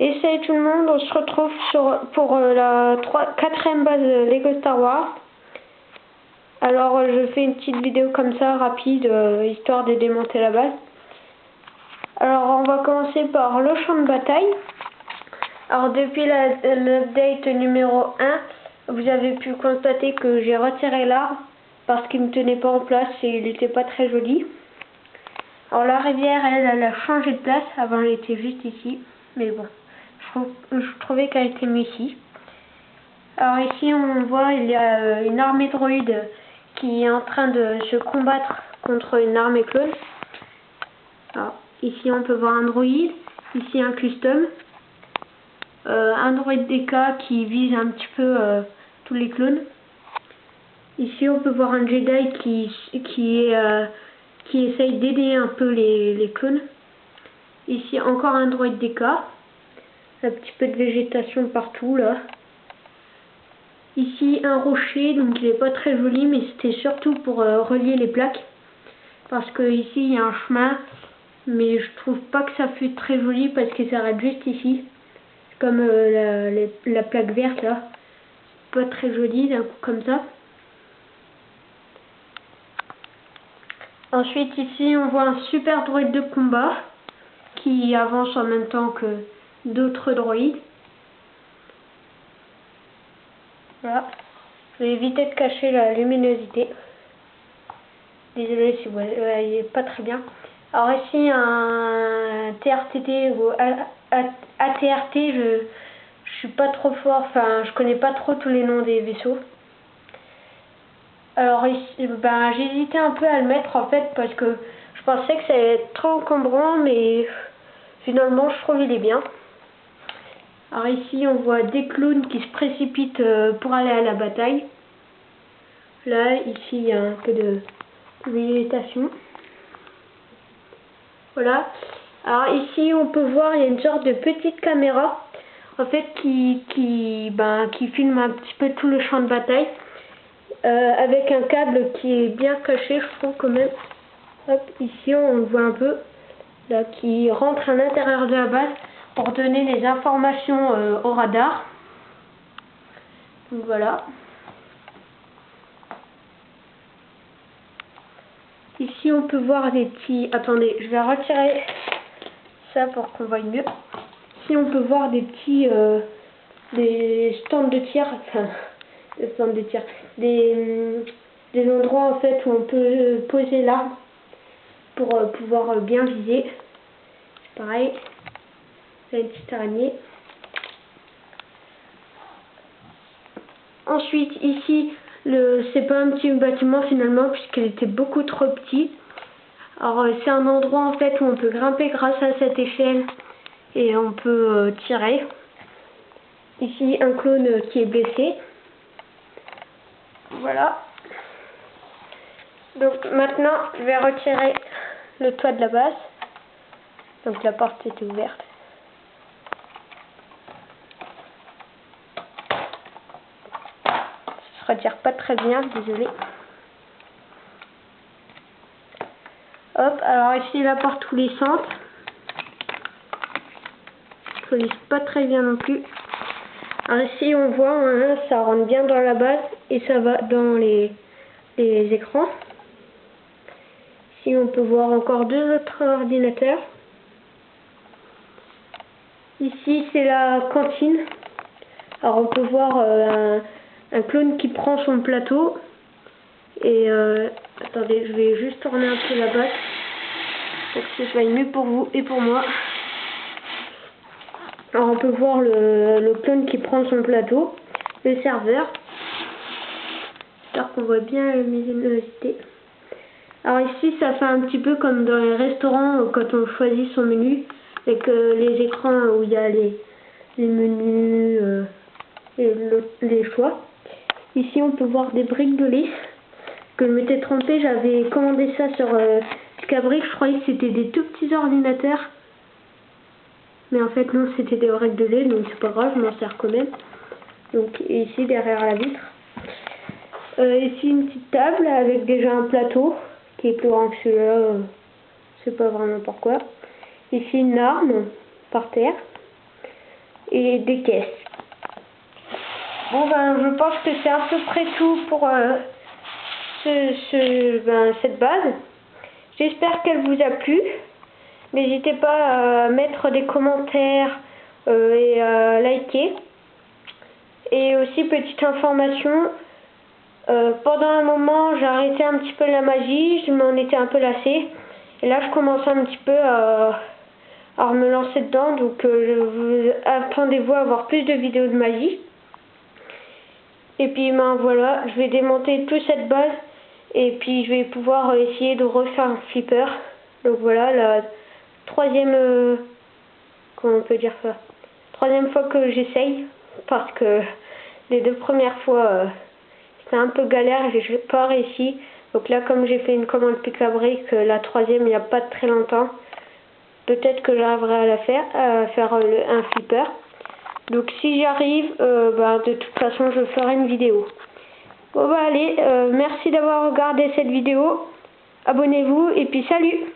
Et salut tout le monde, on se retrouve pour la 4e base Lego Star Wars. Alors je fais une petite vidéo comme ça, rapide, histoire de démonter la base. Alors on va commencer par le champ de bataille. Alors depuis l'update numéro 1, vous avez pu constater que j'ai retiré l'arbre parce qu'il ne me tenait pas en place et il n'était pas très joli. Alors la rivière, elle a changé de place, avant elle était juste ici, mais bon. Je trouvais qu'elle était mieux ici. Alors ici on voit il y a une armée droïde qui est en train de se combattre contre une armée clone. Alors ici on peut voir un droïde, ici un custom, un droïde DK qui vise un petit peu tous les clones. Ici on peut voir un Jedi qui essaye d'aider un peu les clones. Ici encore un droïde DK. Un petit peu de végétation partout là. Ici un rocher, donc il est pas très joli, mais c'était surtout pour relier les plaques. Parce que ici il y a un chemin, mais je trouve pas que ça fait très joli parce qu'il s'arrête juste ici. Comme la plaque verte là. Pas très joli d'un coup comme ça. Ensuite ici on voit un super droïde de combat qui avance en même temps que d'autres droïdes. Voilà. Je vais éviter de cacher la luminosité. Désolé si vous voyez pas très bien. Alors ici un TRTT ou ATRT, je suis pas trop fort, enfin je connais pas trop tous les noms des vaisseaux. Alors ici, j'ai hésité un peu à le mettre en fait parce que je pensais que ça allait être trop encombrant, mais finalement je trouve il est bien. Alors ici on voit des clones qui se précipitent pour aller à la bataille. Là, ici il y a un peu de végétation. Voilà. Alors ici on peut voir il y a une sorte de petite caméra en fait qui filme un petit peu tout le champ de bataille avec un câble qui est bien caché, je trouve quand même. Hop, ici on le voit un peu là, qui rentre à l'intérieur de la base pour donner les informations au radar. Donc voilà. Ici on peut voir des petits... Attendez, je vais retirer ça pour qu'on voie mieux. Ici on peut voir des petits... des stands de tir, enfin... des stands de tir. Des endroits en fait où on peut poser l'arme pour pouvoir bien viser. C'est pareil. Là une petite araignée. Ensuite ici, c'est pas un petit bâtiment finalement puisqu'il était beaucoup trop petit. Alors c'est un endroit en fait où on peut grimper grâce à cette échelle et on peut tirer. Ici un clone qui est blessé. Voilà. Donc maintenant je vais retirer le toit de la base. Donc la porte était ouverte. Ça se retire pas très bien, désolé. Hop, alors ici la porte coulissante. Je ne lise pas très bien non plus. Alors ici on voit, ça rentre bien dans la base et ça va dans les écrans. Ici on peut voir encore deux autres ordinateurs. Ici c'est la cantine. Alors on peut voir un clone qui prend son plateau. Et attendez, je vais juste tourner un peu la base pour que ce soit mieux pour vous et pour moi. Alors on peut voir le clone qui prend son plateau, le serveur. J'espère qu'on voit bien la luminosité. Alors ici ça fait un petit peu comme dans les restaurants quand on choisit son menu, avec les écrans où il y a les menus et les choix. Ici on peut voir des briques de lait que je m'étais trompée, j'avais commandé ça sur Scabric, je croyais que c'était des tout petits ordinateurs. Mais en fait non, c'était des briques de lait, donc c'est pas grave, je m'en sers quand même. Donc ici derrière la vitre. Ici une petite table avec déjà un plateau qui est plus grand que celui-là, je sais pas vraiment pourquoi. Ici une arme par terre. et des caisses. Bon ben je pense que c'est à peu près tout pour cette base. J'espère qu'elle vous a plu. N'hésitez pas à mettre des commentaires et à liker. Et aussi petite information, pendant un moment j'ai arrêté un petit peu la magie, je m'en étais un peu lassée. Et là je commence un petit peu à me lancer dedans, donc attendez-vous à avoir plus de vidéos de magie. Et puis ben voilà, je vais démonter toute cette base et puis je vais pouvoir essayer de refaire un flipper. Donc voilà, la troisième, comment on peut dire ça, troisième fois que j'essaye, parce que les deux premières fois c'était un peu galère, j'ai pas réussi. Donc là comme j'ai fait une commande pick-a-brick, la troisième il n'y a pas très longtemps, peut-être que j'arriverai à la faire, un flipper. Donc si j'y arrive, de toute façon je ferai une vidéo. Bon bah allez, merci d'avoir regardé cette vidéo. Abonnez-vous et puis salut!